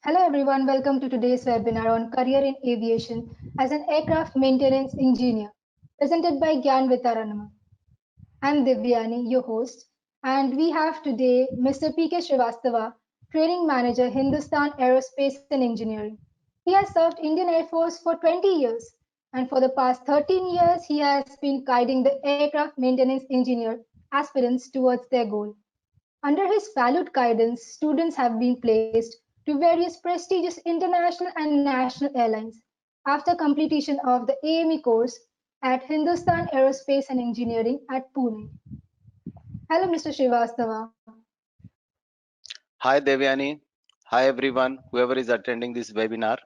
Hello everyone, welcome to today's webinar on Career in Aviation as an Aircraft Maintenance Engineer, presented by Gyan Vitaranam. I'm Divyani, your host, and we have today Mr. P.K. Srivastava, Training Manager, Hindustan Aerospace and Engineering. He has served Indian Air Force for 20 years, and for the past 13 years, he has been guiding the aircraft maintenance engineer aspirants towards their goal. Under his valued guidance, students have been placed to various prestigious international and national airlines after completion of the AME course at Hindustan Aerospace and Engineering at Pune. Hello, Mr. Srivastava. Hi Devyani. Hi everyone, whoever is attending this webinar.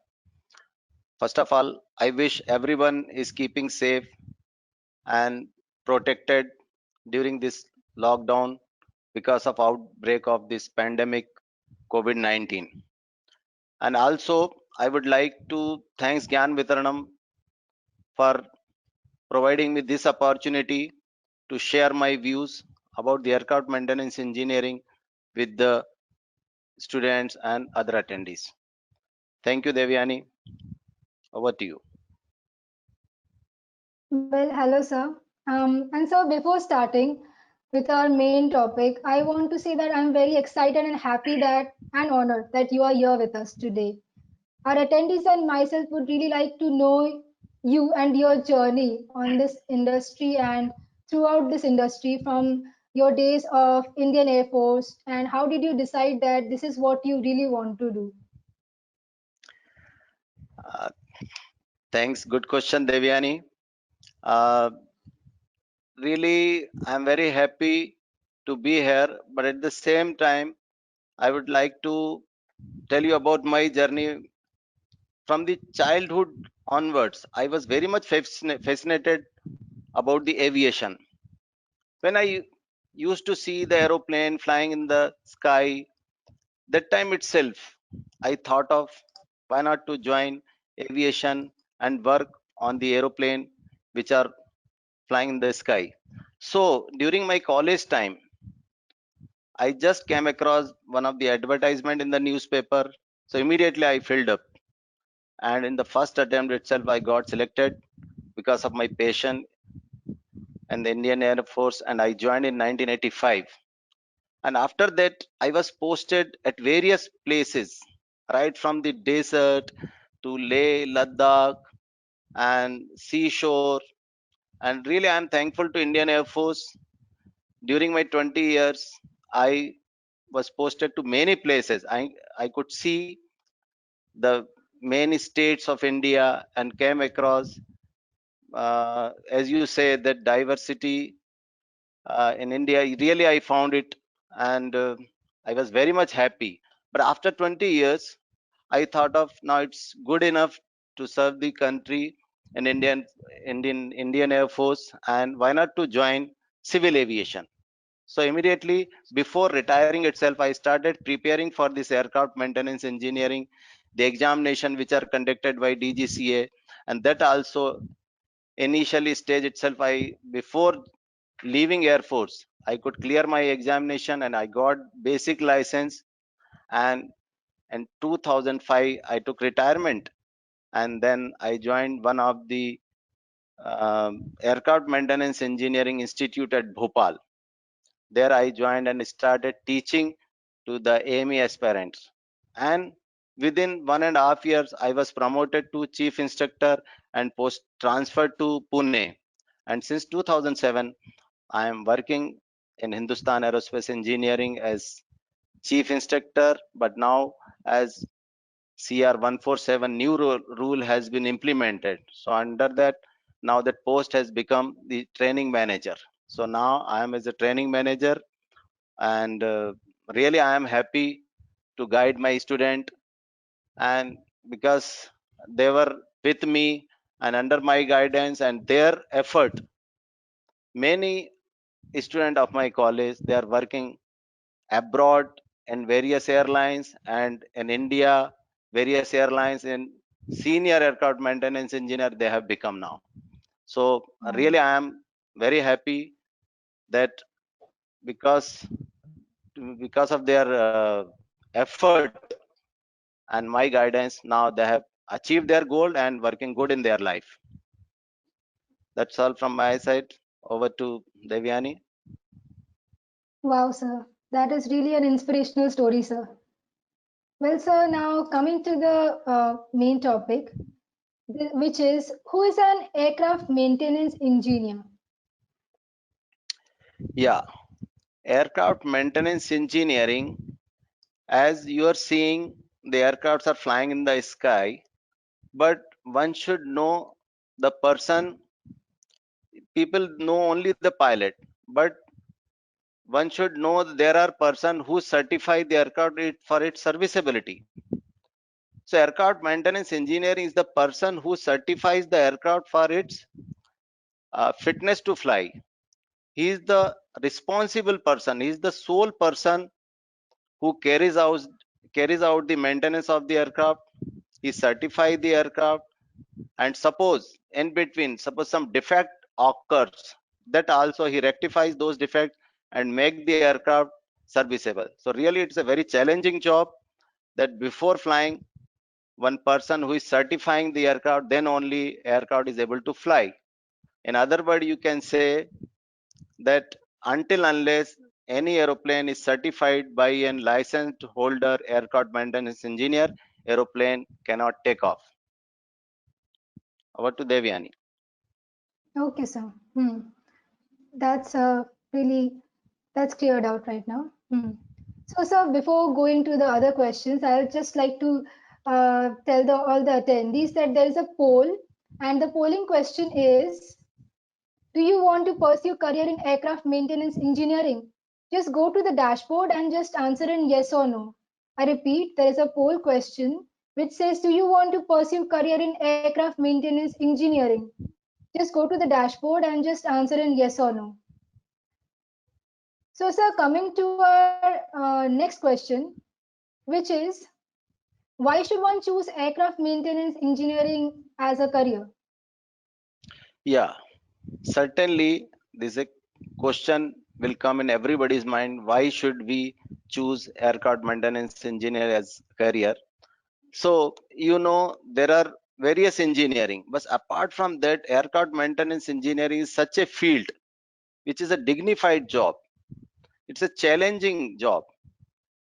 First of all, I wish everyone is keeping safe and protected during this lockdown because of outbreak of this pandemic COVID-19. And also, I would like to thanks Gyan Vitaranam for providing me this opportunity to share my views about the aircraft maintenance engineering with the students and other attendees. Thank you, Devyani. Over to you. Well, hello, sir. And so before starting with our main topic, I want to say that I'm very excited and happy that and honored that you are here with us today. Our attendees and myself would really like to know you and your journey on this industry and throughout this industry from your days of Indian Air Force and how did you decide that this is what you really want to do? Uh, Thanks. Good question, Devyani. Uh, Really, I'm very happy to be here, but at the same time, I would like to tell you about my journey from the childhood onwards. I was very much fascinated about the aviation. When I used to see the aeroplane flying in the sky, that time itself, I thought of why not to join aviation and work on the aeroplane which are flying in the sky. So during my college time, I just came across one of the advertisement in the newspaper. So immediately I filled up. And in the first attempt itself, I got selected because of my passion in the Indian Air Force, and I joined in 1985. And after that, I was posted at various places, right from the desert to Leh, Ladakh, and seashore. And really, I'm thankful to Indian Air Force. During my 20 years, I was posted to many places. I could see the many states of India and came across, as you say, that diversity in India. Really, I found it, and I was very much happy. But after 20 years, I thought of now it's good enough to serve the country in Indian Air Force, and why not to join civil aviation? So immediately before retiring itself, I started preparing for this aircraft maintenance engineering, the examination which are conducted by DGCA, and that also initially stage itself, I before leaving Air Force, I could clear my examination and I got basic license. And in 2005, I took retirement, and then I joined one of the aircraft maintenance engineering institute at Bhopal. There I joined and started teaching to the AME aspirants. And within 1.5 years, I was promoted to chief instructor and post transferred to Pune. And since 2007, I am working in Hindustan Aerospace Engineering as chief instructor, but now as CR 147 new rule has been implemented. So under that, now that post has become the training manager. So now I am as a training manager, and really I am happy to guide my student, and because they were with me and under my guidance and their effort, many students of my college, they are working abroad in various airlines, and in India various airlines in senior aircraft maintenance engineer they have become now. So Wow. really I am very happy that because of their effort, and my guidance, now they have achieved their goal and working good in their life. That's all from my side. Over to Devyani. Wow, sir. That is really an inspirational story, sir. Well, sir, now coming to the main topic, which is who is an aircraft maintenance engineer? Yeah, aircraft maintenance engineering, as you are seeing, the aircrafts are flying in the sky, but one should know the person. People know only the pilot, but one should know that there are person who certify the aircraft for its serviceability. So aircraft maintenance engineering is the person who certifies the aircraft for its fitness to fly. He is the responsible person. He is the sole person who carries out the maintenance of the aircraft. He certifies the aircraft, and suppose some defect occurs, that also he rectifies those defects and make the aircraft serviceable. So really it's a very challenging job, that before flying, one person who is certifying the aircraft, then only aircraft is able to fly. In other words, you can say that until unless any aeroplane is certified by a licensed holder aircraft maintenance engineer, aeroplane cannot take off. Over to Devyani. Okay, sir. That's really that's cleared out right now. So, sir, before going to the other questions, I'll just like to tell all the attendees that there is a poll, and the polling question is: do you want to pursue career in aircraft maintenance engineering? Just go to the dashboard and just answer in yes or no. I repeat, there is a poll question which says, do you want to pursue career in aircraft maintenance engineering? Just go to the dashboard and just answer in yes or no. So, sir, coming to our next question, which is why should one choose aircraft maintenance engineering as a career? Yeah, certainly this a question will come in everybody's mind. Why should we choose aircraft maintenance engineer as career? So there are various engineering, but apart from that, aircraft maintenance engineering is such a field which is a dignified job. It's a challenging job,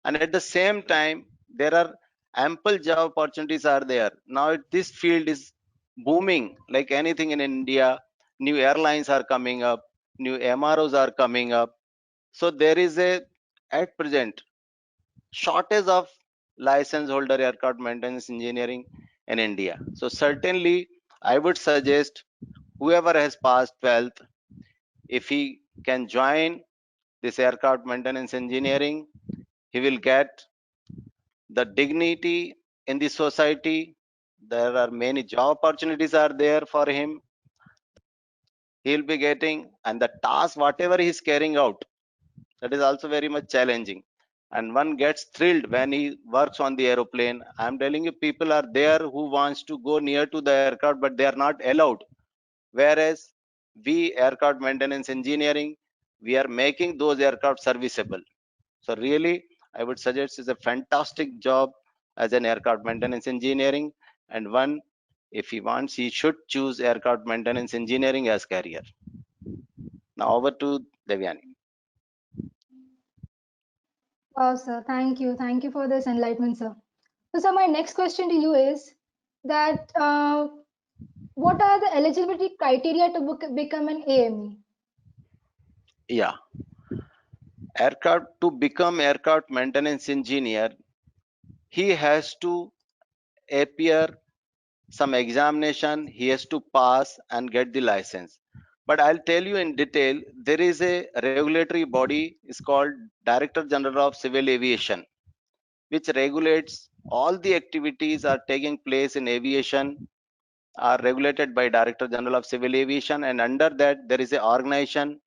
and at the same time there are ample job opportunities are there. Now this field is booming like anything in India. New airlines are coming up, new MROs are coming up. So there is a, at present, shortage of license holder aircraft maintenance engineering in India. So certainly I would suggest whoever has passed 12th, if he can join this aircraft maintenance engineering, he will get the dignity in the society. There are many job opportunities are there for him. He'll be getting, and the task whatever he's carrying out, that is also very much challenging, and one gets thrilled when he works on the aeroplane. I'm telling you, people are there who wants to go near to the aircraft, but they are not allowed. Whereas we aircraft maintenance engineering, we are making those aircraft serviceable. So really, I would suggest it's a fantastic job as an aircraft maintenance engineering, and one, if he wants, he should choose aircraft maintenance engineering as career. Now over to Devyani. Wow, sir. Thank you. Thank you for this enlightenment, sir. So, sir, my next question to you is that what are the eligibility criteria to become an AME? Yeah, aircraft to become aircraft maintenance engineer, he has to appear some examination, he has to pass and get the license. But I'll tell you in detail, there is a regulatory body is called Director General of Civil Aviation, which regulates all the activities are taking place in aviation, are regulated by Director General of Civil Aviation, and under that there is a organization,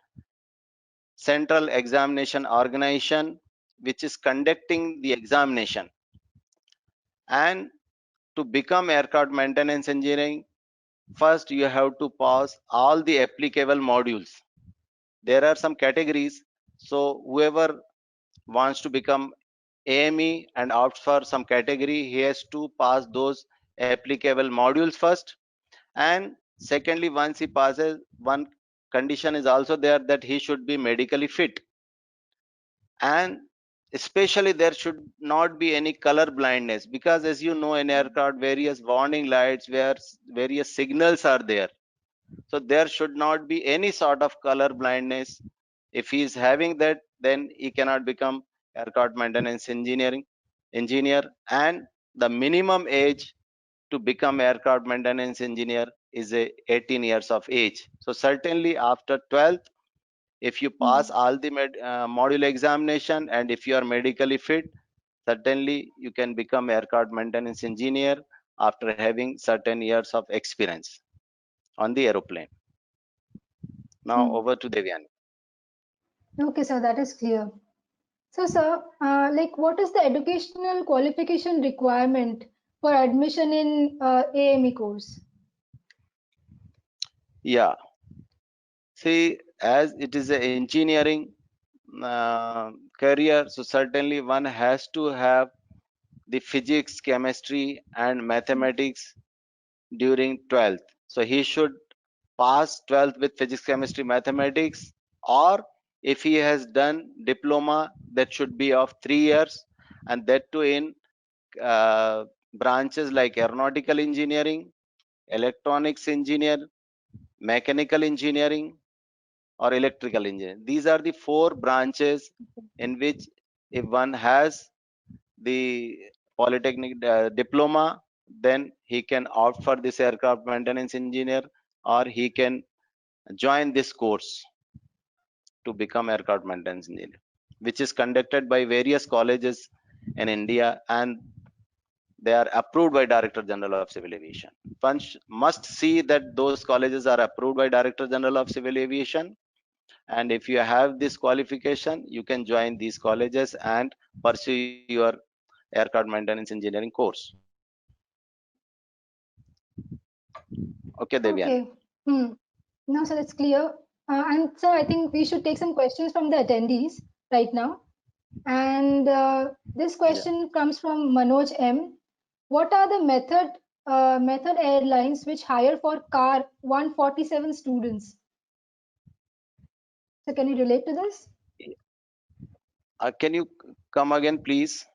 Central Examination Organization, which is conducting the examination. And to become aircraft maintenance engineering, first you have to pass all the applicable modules. There are some categories, so whoever wants to become AME and opts for some category, he has to pass those applicable modules first. And secondly, once he passes, one condition is also there that he should be medically fit. And especially there should not be any color blindness, because as you know, in aircraft various warning lights where various signals are there, so there should not be any sort of color blindness. If he is having that, then he cannot become aircraft maintenance engineer. And the minimum age to become aircraft maintenance engineer is a 18 years of age. So certainly after 12th, if you pass all the module examination and if you are medically fit, certainly you can become aircraft maintenance engineer after having certain years of experience on the aeroplane. Now over to Devyani. Okay, sir, that is clear. So, sir, like what is the educational qualification requirement for admission in AME course? Yeah, see, as it is an engineering career, so certainly one has to have the physics, chemistry, and mathematics during 12th. So he should pass 12th with physics, chemistry, mathematics, or if he has done diploma, that should be of 3 years, and that too in branches like aeronautical engineering, electronics engineer, mechanical engineering, or electrical engineering. These are the four branches in which if one has the polytechnic diploma, then he can opt for this aircraft maintenance engineer, or he can join this course to become aircraft maintenance engineer, which is conducted by various colleges in India, and they are approved by Director General of Civil Aviation. One must see that those colleges are approved by Director General of Civil Aviation, and if you have this qualification, you can join these colleges and pursue your aircraft maintenance engineering course. Okay, Devyani. Okay. Hmm. No, sir, it's clear. And sir, I think we should take some questions from the attendees right now. And this Yeah. question comes from Manoj M. What are the method airlines which hire for car 147 students? So can you relate to this? Can you come again, please?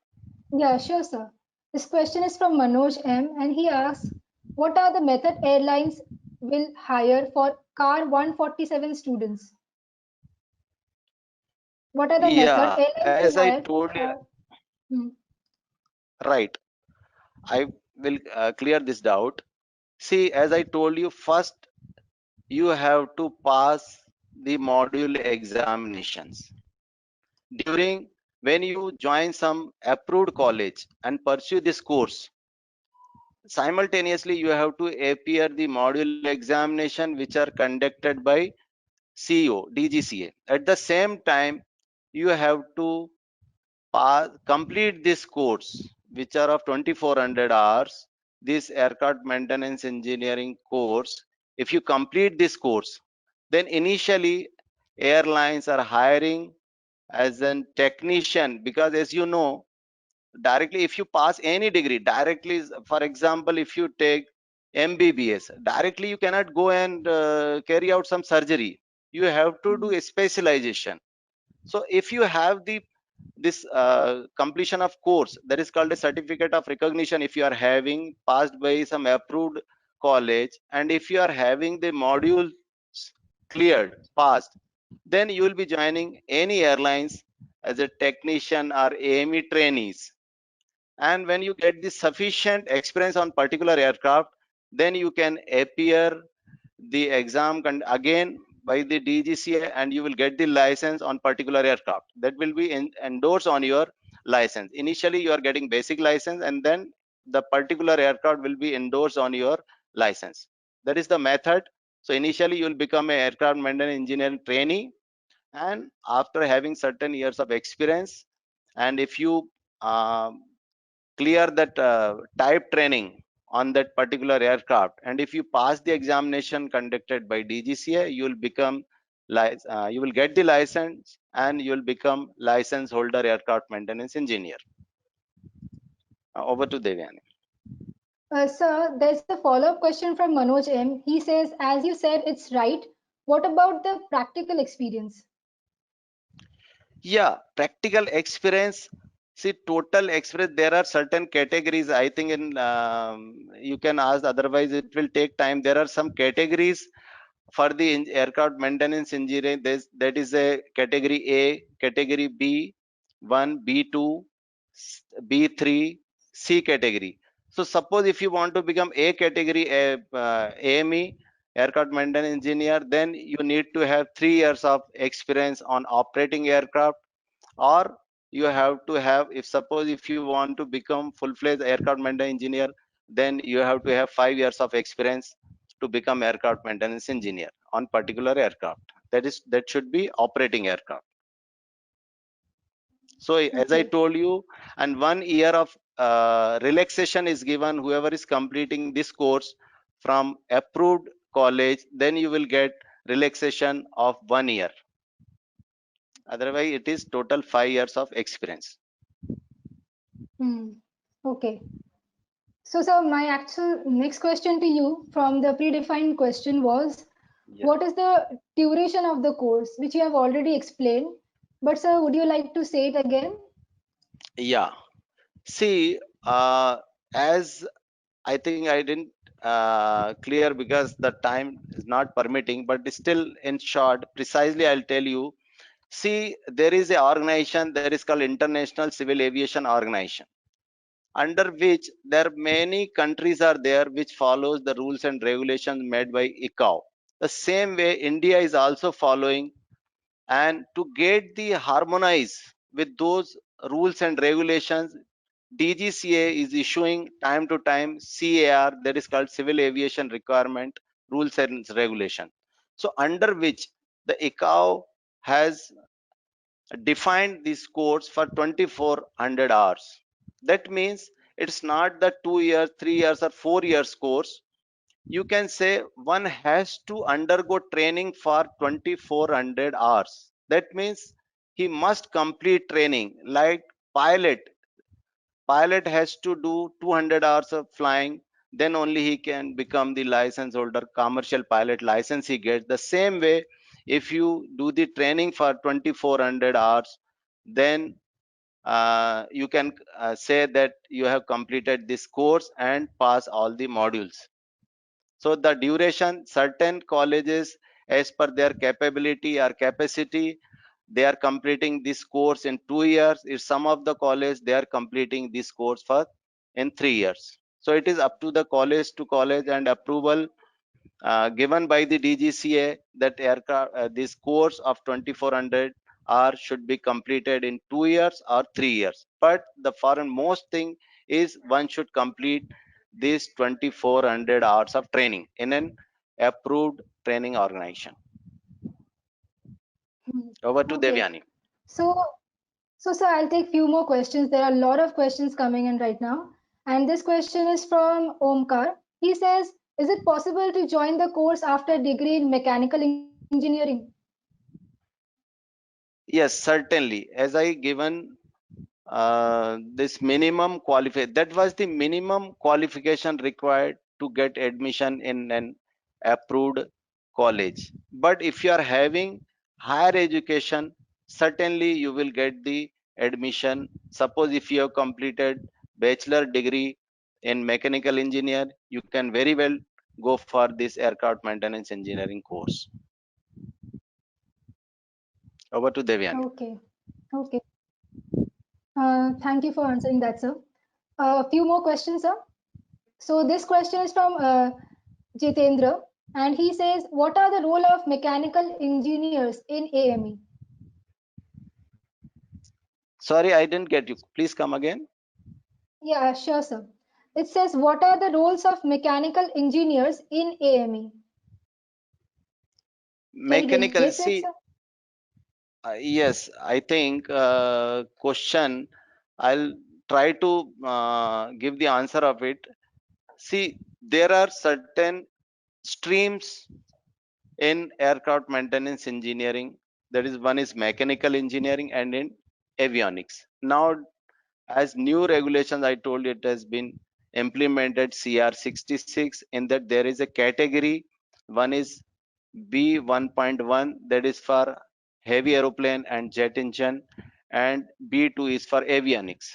Yeah, sure, sir. This question is from Manoj M. and he asks, what are the method airlines will hire for car 147 students? What are the method Yeah, airlines as will I hire? told you, Hmm. right. I will clear this doubt. See, as I told you, first you have to pass the module examinations. During when you join some approved college and pursue this course, simultaneously you have to appear the module examination which are conducted by CEO, DGCA. At the same time, you have to complete this course, which are of 2400 hours, this aircraft maintenance engineering course. If you complete this course, then initially airlines are hiring as a technician, because as you know, directly if you pass any degree directly, for example, if you take MBBS, directly you cannot go and carry out some surgery. You have to do a specialization. So if you have this completion of course, that is called a certificate of recognition, if you are having passed by some approved college, and if you are having the modules cleared, passed, then you will be joining any airlines as a technician or AME trainees. And when you get the sufficient experience on particular aircraft, then you can appear the exam again by the DGCA, and you will get the license on particular aircraft. That will be endorsed on your license. Initially you are getting basic license, and then the particular aircraft will be endorsed on your license. That is the method. So initially you will become an aircraft maintenance engineering trainee, and after having certain years of experience, and if you clear that type training on that particular aircraft, and if you pass the examination conducted by DGCA, you will become you will get the license, and you will become license holder aircraft maintenance engineer. Over to Devyani. Sir, there's a follow-up question from Manoj M. He says, as you said, it's right. What about the practical experience? Yeah, practical experience. See, total experience. There are certain categories. I think in you can ask. Otherwise, it will take time. There are some categories for the aircraft maintenance engineering. That is a category A, category B, one, B2, B3, C category. So suppose if you want to become A category, AME, aircraft maintenance engineer, then you need to have 3 years of experience on operating aircraft, or you have to have, if suppose if you want to become full-fledged aircraft maintenance engineer, then you have to have 5 years of experience to become aircraft maintenance engineer on particular aircraft. That should be operating aircraft. So as I Okay. told you, and 1 year of relaxation is given whoever is completing this course from approved college, then you will get relaxation of 1 year. Otherwise it is total 5 years of experience. Hmm. Okay. So, sir, my actual next question to you from the predefined question was, Yeah. what is the duration of the course, which you have already explained. But, sir, would you like to say it again? Yeah. See, as I think I didn't clear because the time is not permitting, but still in short, precisely I'll tell you. See, there is a organization that is called International Civil Aviation Organization, under which there are many countries are there which follows the rules and regulations made by ICAO. The same way India is also following, and to get the harmonize with those rules and regulations, DGCA is issuing time to time CAR, that is called Civil Aviation Requirement Rules and Regulation. So under which the ICAO has defined this course for 2400 hours. That means it's not the 2 years, 3 years, or 4 years course. You can say one has to undergo training for 2400 hours. That means he must complete training like pilot. Pilot has to do 200 hours of flying, then only he can become the license holder, commercial pilot license he gets. The same way, if you do the training for 2400 hours, then you can say that you have completed this course and pass all the modules. So the duration, certain colleges as per their capability or capacity, they are completing this course in 2 years. In some of the college, they are completing this course for in 3 years. So it is up to the college to college and approval given by the DGCA that aircraft this course of 2400 hours should be completed in 2 years or 3 years. But the foreign most thing is one should complete this 2400 hours of training in an approved training organization. Hmm. Over to Okay. Devyani. So, sir, I'll take few more questions. There are a lot of questions coming in right now. And this question is from Omkar. He says, is it possible to join the course after degree in mechanical engineering? Yes, certainly. As I given this minimum qualify, that was the minimum qualification required to get admission in an approved college. But if you are having higher education, certainly you will get the admission. Suppose if you have completed bachelor degree in mechanical engineer, you can very well go for this aircraft maintenance engineering course. Over to Devyani. Okay. Okay. Thank you for answering that, sir. A few more questions, sir. So this question is from Jitendra, and he says, "What are the role of mechanical engineers in AME?" Sorry, I didn't get you. Please come again. Yeah, sure, sir. It says, "What are the roles of mechanical engineers in AME?" Can you Mechanical, get it, see, sir? yes, I think question. I'll try to give the answer of it. See, there are certain streams in aircraft maintenance engineering. That is, one is mechanical engineering and in avionics. Now, as new regulations, I told you it has been implemented CR 66, in that there is a category. One is B 1.1, that is for heavy aeroplane and jet engine, and B2 is for avionics.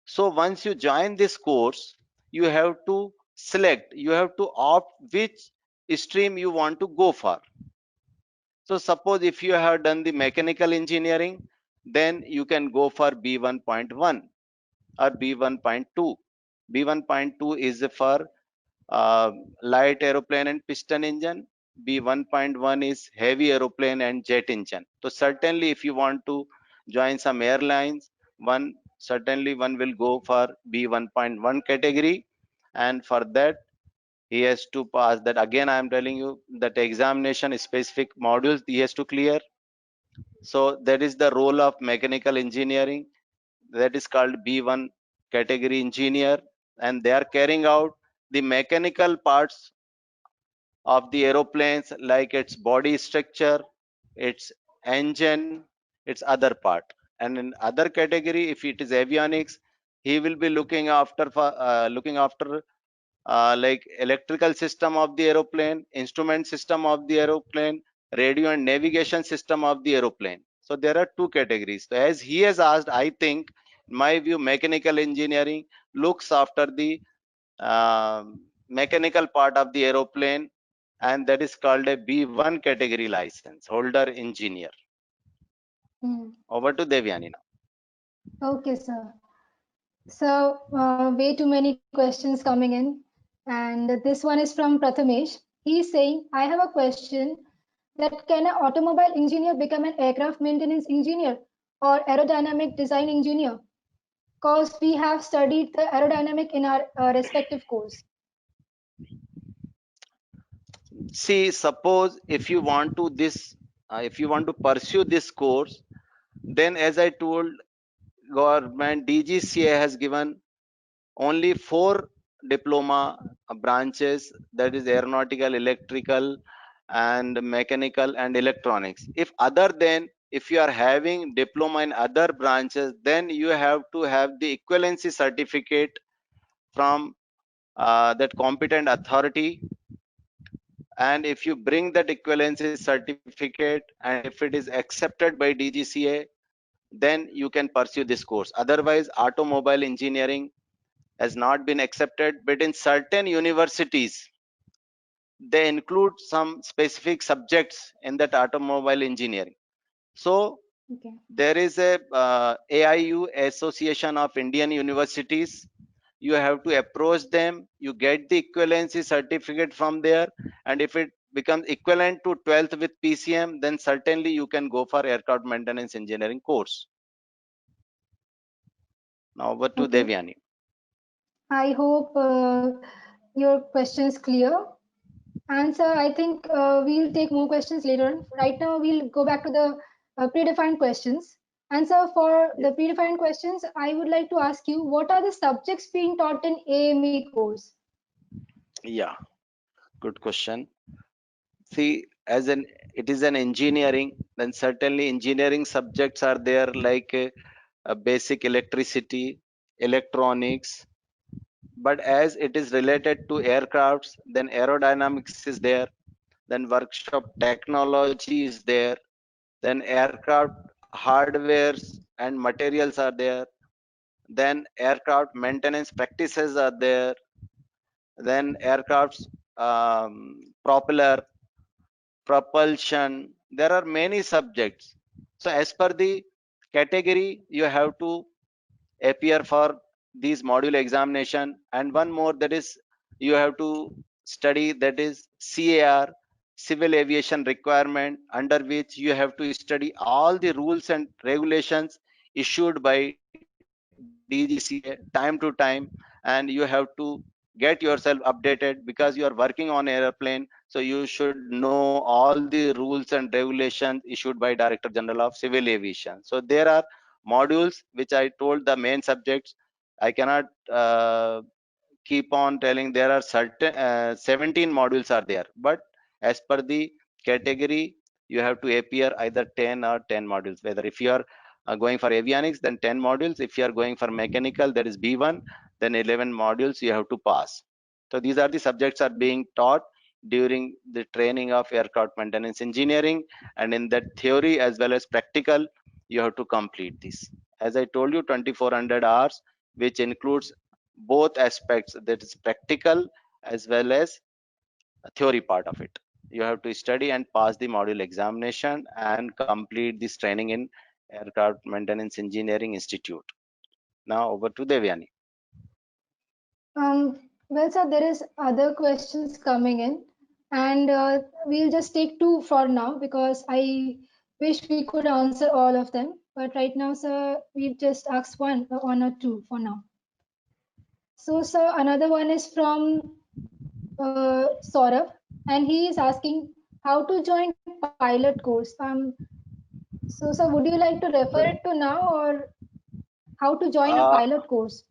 So once you join this course, you have to select, you have to opt which stream you want to go for. So suppose if you have done the mechanical engineering, then you can go for B 1.1 or B 1.2. B 1.2 is for uh, light aeroplane and piston engine. B 1.1 is heavy aeroplane and jet engine. So certainly if you want to join some airlines, one will go for B 1.1 category, and for that he has to pass that. Again, I am telling you that examination specific modules he has to clear. So that is the role of mechanical engineering, that is called B1 category engineer, and they are carrying out the mechanical parts of the aeroplanes, like its body structure, its engine, its other part. And in other category, if it is avionics, he will be looking after like electrical system of the aeroplane, instrument system of the aeroplane, radio and navigation system of the aeroplane. So there are two categories. So as he has asked, I think, in my view, mechanical engineering looks after the mechanical part of the aeroplane, and that is called a B1 category license holder engineer. Hmm. Over to Devyani now. Okay, sir. So, way too many questions coming in. And this one is from Prathamesh. He's saying, I have a question that can an automobile engineer become an aircraft maintenance engineer or aerodynamic design engineer? Because we have studied the aerodynamic in our respective course. See, suppose if you want to pursue this course, then as I told, government DGCA has given only 4 diploma branches, that is aeronautical, electrical, and mechanical and electronics. If you are having diploma in other branches, then you have to have the equivalency certificate from that competent authority. And if you bring that equivalency certificate, and if it is accepted by DGCA, then you can pursue this course. Otherwise, automobile engineering has not been accepted. But in certain universities, they include some specific subjects in that automobile engineering. So Okay. there is a AIU, Association of Indian Universities. You have to approach them, you get the equivalency certificate from there, and if it becomes equivalent to 12th with PCM, then certainly you can go for aircraft maintenance engineering course. Now over to Okay. Devyani. I hope your question is clear. And sir, I think we'll take more questions later on. Right now, we'll go back to the predefined questions. And sir, for Yeah. the predefined questions, I would like to ask you, what are the subjects being taught in AME course? Yeah, good question. See, as an it is an engineering, then certainly engineering subjects are there, like basic electricity, electronics. But as it is related to aircrafts, then aerodynamics is there, then workshop technology is there, then aircraft hardwares and materials are there, then aircraft maintenance practices are there, then aircraft's propeller, propulsion. There are many subjects. So as per the category, you have to appear for these module examination. And one more, that is, you have to study, that is CAR, civil aviation requirement, under which you have to study all the rules and regulations issued by DGCA time to time, and you have to get yourself updated, because you are working on airplane, so you should know all the rules and regulations issued by Director General of Civil Aviation. So there are modules which I told, the main subjects. I cannot keep on telling, there are certain 17 modules are there, but as per the category, you have to appear either 10 or 10 modules, whether if you are going for avionics, then 10 modules. If you are going for mechanical, there is B1, then 11 modules you have to pass. So these are the subjects are being taught during the training of aircraft maintenance engineering, and in that theory as well as practical, you have to complete this. As I told you, 2400 hours, which includes both aspects, that is practical as well as theory part of it. You have to study and pass the module examination and complete this training in Aircraft Maintenance Engineering Institute. Now over to Devyani. Well, sir, there is other questions coming in, and we'll just take two for now because I wish we could answer all of them. But right now, sir, we've just asked one or two for now. So, sir, another one is from Saurabh, and he is asking how to join pilot course. So, sir, would you like to refer it to now, or how to join a Uh, pilot course?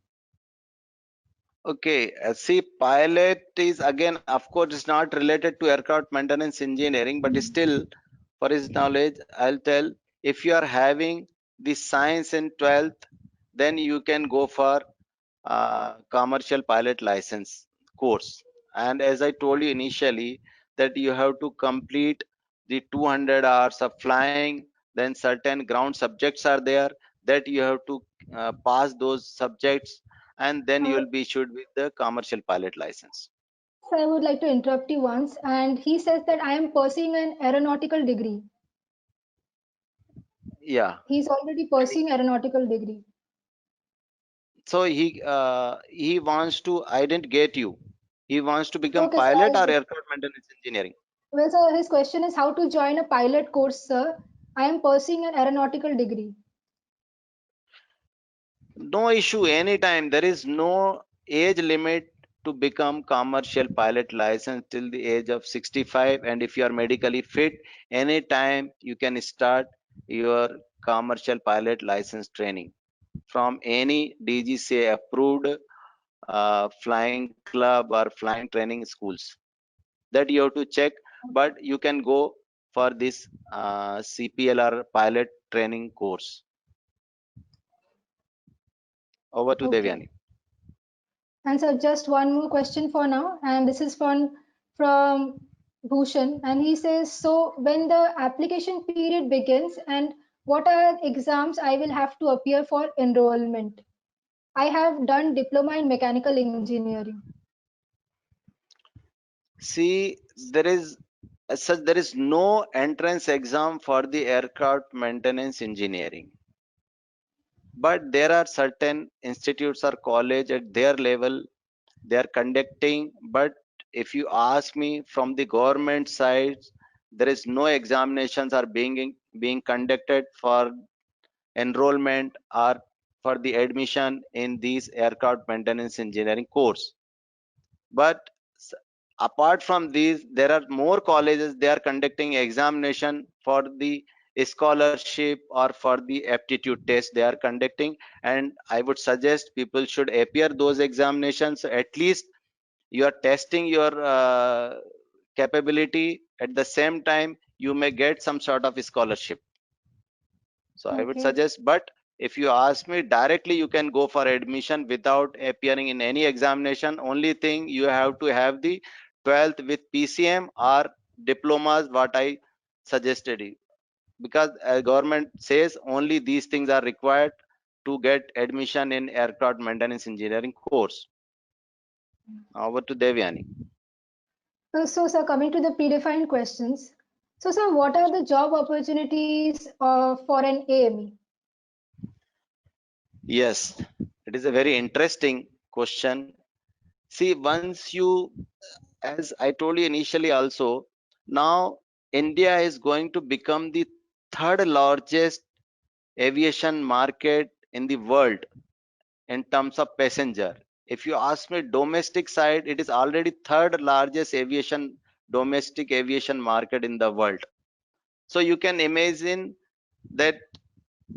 okay, see, pilot is again, of course, it's not related to aircraft maintenance engineering, but still, for his knowledge, I'll tell, if you are having the science in 12th, then you can go for commercial pilot license course. And as I told you initially, that you have to complete the 200 hours of flying, then certain ground subjects are there that you have to pass those subjects, and then you Uh, will be issued with the commercial pilot license. So I would like to interrupt you once, and he says that I am pursuing an aeronautical degree. Yeah. He's already pursuing aeronautical degree. So he wants to, I didn't get you. He wants to become Okay, so pilot I'll or just, aircraft maintenance engineering? well, so his question is how to join a pilot course, sir. I am pursuing an aeronautical degree. No issue anytime. There is no age limit to become commercial pilot license till the age of 65, and if you are medically fit, anytime you can start your commercial pilot license training from any DGCA approved flying club or flying training schools. That you have to check, but you can go for this CPLR pilot training course. Over to Okay. Devyani. And so just one more question for now, and this is from Bhushan, and he says, so when the application period begins, and what are exams I will have to appear for enrollment? I have done diploma in mechanical engineering. See, there is as such there is no entrance exam for the aircraft maintenance engineering, but there are certain institutes or college at their level they are conducting. But if you ask me from the government side, there is no examinations are being conducted for enrollment or for the admission in these aircraft maintenance engineering course. But apart from these, there are more colleges they are conducting examination for the scholarship or for the aptitude test they are conducting, and I would suggest people should appear those examinations. At least you are testing your capability, at the same time you may get some sort of scholarship. So I would Okay. suggest, but if you ask me directly, you can go for admission without appearing in any examination. Only thing you have to have the 12th with PCM or diplomas, what I suggested you. Because government says only these things are required to get admission in aircraft maintenance engineering course. Over to Devyani. So, sir, coming to the predefined questions. So, sir, what are the job opportunities for an AME? Yes, it is a very interesting question. See, once you, as I told you initially also, now India is going to become the third largest aviation market in the world in terms of passenger. If you ask me domestic side, it is already third largest domestic aviation market in the world. So you can imagine that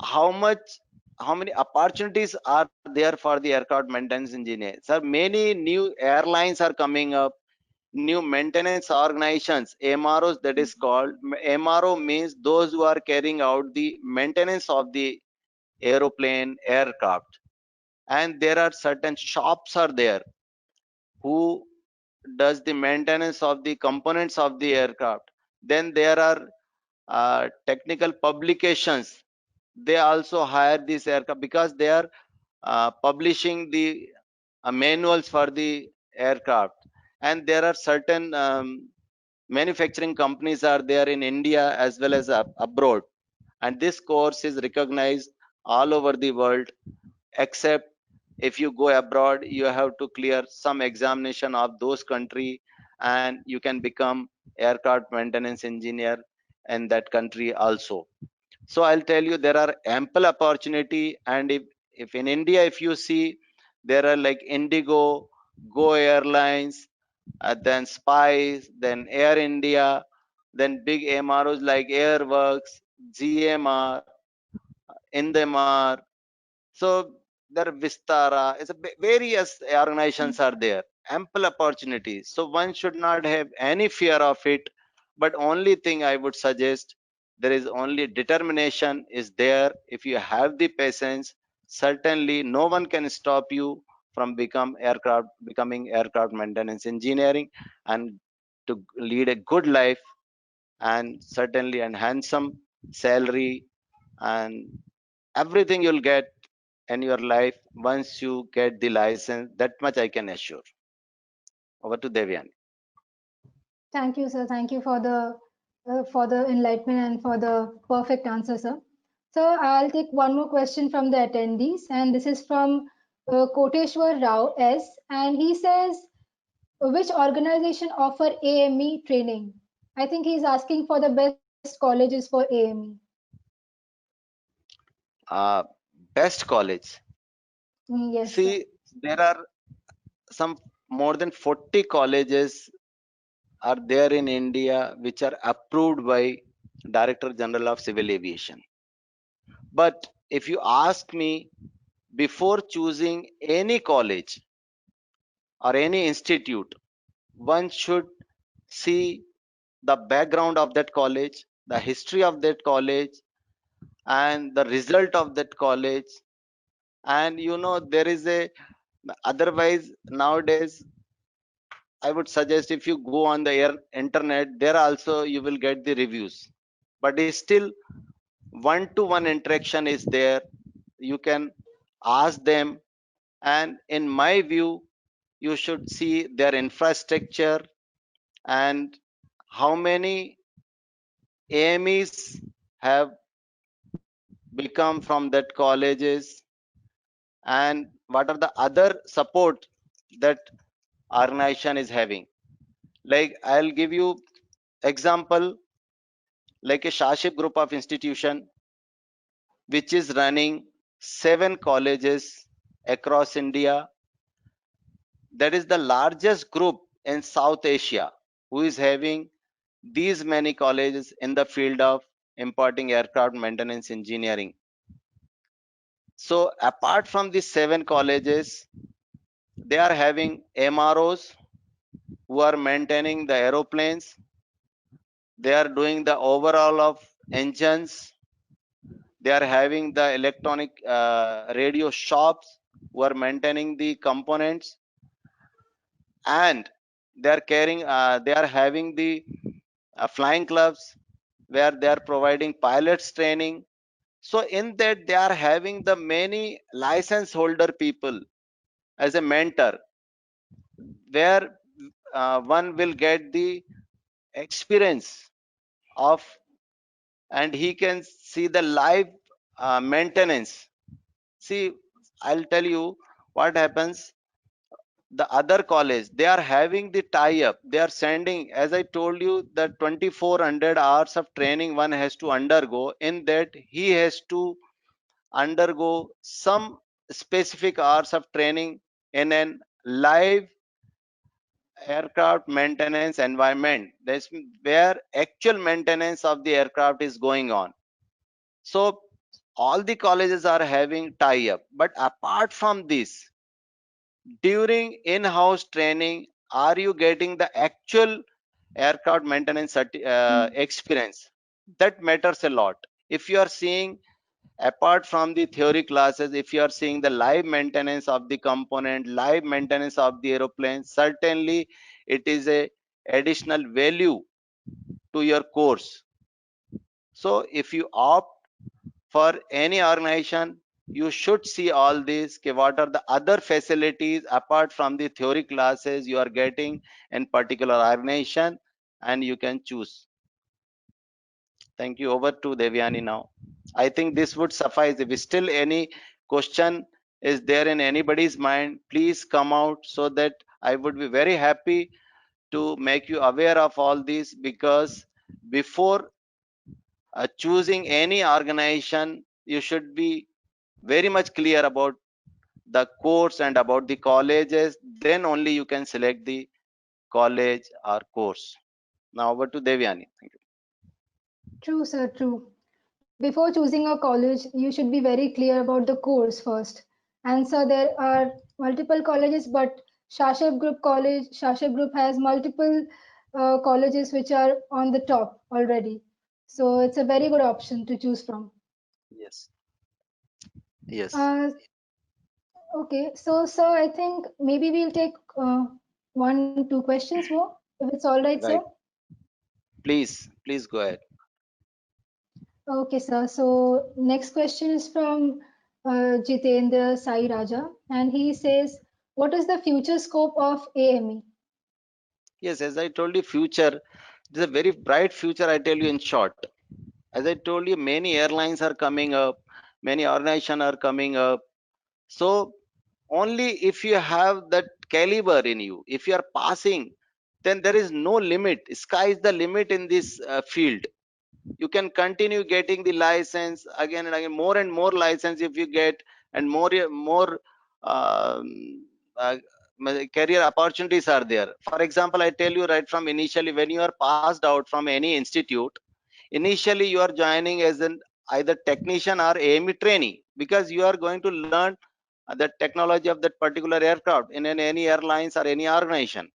how much how many opportunities are there for the aircraft maintenance engineer. So many new airlines are coming up, new maintenance organizations, MROs, that is called. MRO means those who are carrying out the maintenance of the aeroplane, aircraft. And there are certain shops are there who does the maintenance of the components of the aircraft. Then there are technical publications. They also hire this aircraft because they are publishing the manuals for the aircraft. And there are certain manufacturing companies are there in India as well as abroad. And this course is recognized all over the world, except if you go abroad, you have to clear some examination of those country, and you can become aircraft maintenance engineer in that country also. So I'll tell you, there are ample opportunity. And if in India, if you see, there are like Indigo, Go Airlines, then Spice, then Air India, then big MROs like Airworks, GMR, Indemar. So there are Vistara. It's various organizations are there. Ample opportunities. So one should not have any fear of it. But only thing I would suggest, there is only determination is there. If you have the patience, certainly no one can stop you from becoming aircraft maintenance engineering, and to lead a good life, and certainly a handsome salary, and everything you'll get in your life once you get the license. That much I can assure. Over to Devyani. Thank you, sir. Thank you for the enlightenment and for the perfect answer, sir. So I'll take one more question from the attendees, and this is from Koteshwar Rao S. And he says, which organization offer AME training? I think he's asking for the best colleges for AME. uh, Best college, Yes, sir. see, there are some more than 40 colleges are there in India which are approved by Director General of Civil Aviation. But if you ask me, before choosing any college or any institute, one should see the background of that college, the history of that college, and the result of that college. And there is a, otherwise nowadays, I would suggest if you go on the internet, there also you will get the reviews. But it's still one to one interaction is there. You can ask them, and in my view, you should see their infrastructure, and how many AMEs have become from that colleges, and what are the other support that organization is having. Like I'll give you example, like a Shaship group of institution which is running 7 colleges across India. That is the largest group in South Asia who is having these many colleges in the field of importing aircraft maintenance engineering. So apart from these 7 colleges, they are having MROs who are maintaining the aeroplanes. They are doing the overall of engines. They are having the electronic radio shops who are maintaining the components, and they are having the flying clubs where they are providing pilots training. So in that, they are having the many license holder people as a mentor, where one will get the experience of, and he can see the live maintenance. See, I'll tell you what happens. The other college, they are having the tie up, they are sending, as I told you, the 2400 hours of training one has to undergo. In that, he has to undergo some specific hours of training in an live aircraft maintenance environment. That's where actual maintenance of the aircraft is going on. So all the colleges are having tie up. But apart from this, during in-house training, are you getting the actual aircraft maintenance Mm, experience? That matters a lot. If you are seeing Apart from the theory classes, if you are seeing the live maintenance of the component, live maintenance of the aeroplane, certainly it is a additional value to your course. So if you opt for any organization, you should see all these. What are the other facilities apart from the theory classes you are getting in particular organization, and you can choose. Thank you. Over to Devyani now. I think this would suffice. If still any question is there in anybody's mind, please come out, so that I would be very happy to make you aware of all these, because before choosing any organization, you should be very much clear about the course and about the colleges. Then only you can select the college or course. Now over to Devyani. Thank you. True, sir, true. Before choosing a college, you should be very clear about the course first. And so there are multiple colleges, but Shaship Group has multiple colleges which are on the top already. So it's a very good option to choose from. Yes. Yes. Uh, okay, so sir, I think maybe we'll take one, two questions more, if it's all right, sir. Right. Please go ahead. Okay, sir. So next question is from Jitendra Sai Raja, and he says, "What is the future scope of AME?" Yes, as I told you, future, there's a very bright future, I tell you in short. As I told you, many airlines are coming up, many organizations are coming up. So only if you have that caliber in you, if you are passing, then there is no limit. Sky is the limit in this field. You can continue getting the license again and again, more and more license if you get, and more um, uh, career opportunities are there. For example, I tell you right from initially, when you are passed out from any institute, initially you are joining as an either technician or AME trainee, because you are going to learn the technology of that particular aircraft in any airlines or any organization.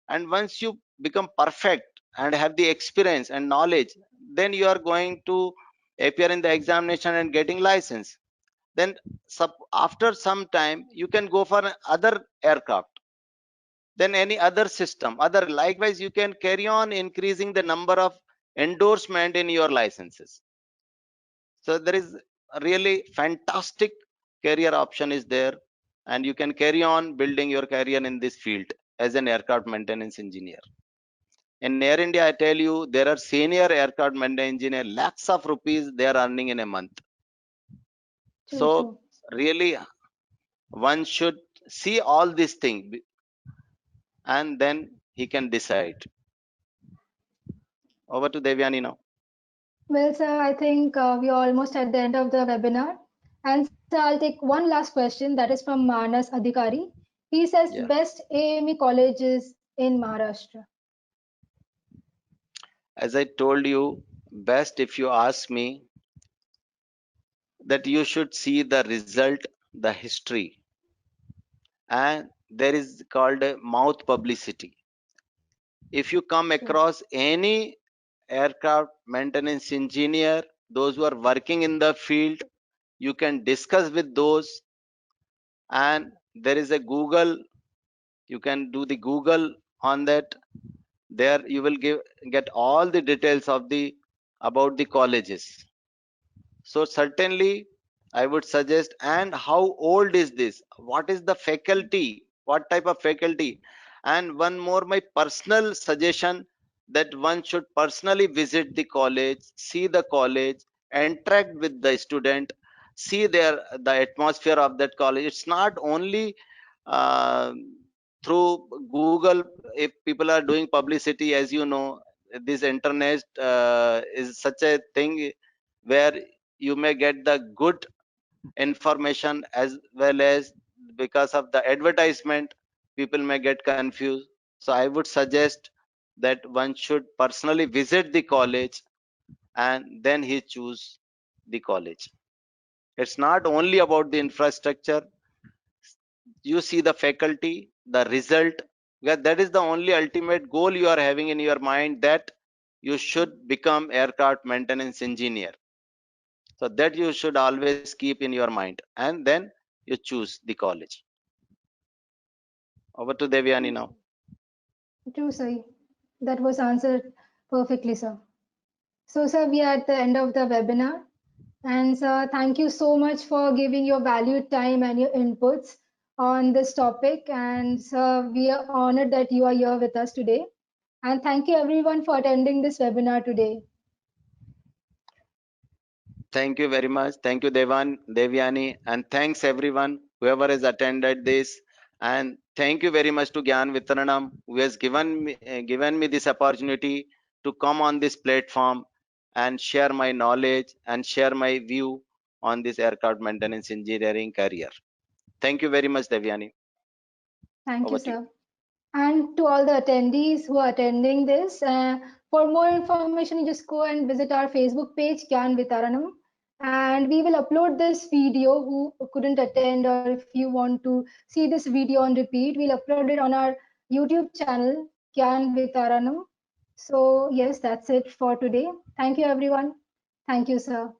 And once you become perfect and have the experience and knowledge, then you are going to appear in the examination and getting license. Then after some time you can go for other aircraft, then any other system, other likewise you can carry on increasing the number of endorsement in your licenses. So there is a really fantastic career option is there, and you can carry on building your career in this field as an aircraft maintenance engineer. In Air India, I tell you, there are senior aircraft maintenance engineer, lakhs of rupees they are earning in a month. True, So true. really, one should see all these things, and then he can decide. Over to Devyani now. Well, sir, I think we are almost at the end of the webinar. And sir, I'll take one last question that is from Manas Adhikari. He says, Yeah. "Best AME colleges in Maharashtra." As I told you, best if you ask me, that you should see the result, the history, and there is called a mouth publicity. If you come True. across any aircraft maintenance engineer, those who are working in the field, you can discuss with those, and there is a Google, you can do the Google on that. There you will get all the details of the about the colleges. So certainly I would suggest. And how old is this? What is the faculty? What type of faculty? And one more, my personal suggestion, that one should personally visit the college, see the college, interact with the student, see the atmosphere of that college. It's not only uh, through Google. If people are doing publicity, as you know, this internet is such a thing where you may get the good information, as well as because of the advertisement people may get confused. So I would suggest that one should personally visit the college, and then he choose the college. It's not only about the infrastructure. You see the faculty, the result, because that is the only ultimate goal you are having in your mind, that you should become aircraft maintenance engineer. So that you should always keep in your mind, and then you choose the college. Over to Devyani now. True, sir. That was answered perfectly, sir. So, sir, we are at the end of the webinar. And sir, thank you so much for giving your valued time and your inputs on this topic. And sir, we are honored that you are here with us today. And thank you everyone for attending this webinar today. Thank you very much. Thank you, Devyani, and thanks everyone, whoever has attended this. And thank you very much to Gyan Vitaranam, who has given me this opportunity to come on this platform and share my knowledge and share my view on this aircraft maintenance engineering career. Thank you very much, Devyani. Thank you, Over to you. sir. And to all the attendees who are attending this, for more information, you just go and visit our Facebook page, Gyan Vitaranam. And we will upload this video who couldn't attend, or if you want to see this video on repeat, we'll upload it on our YouTube channel, Gyan Vitaranam. So yes, that's it for today. Thank you, everyone. Thank you, sir.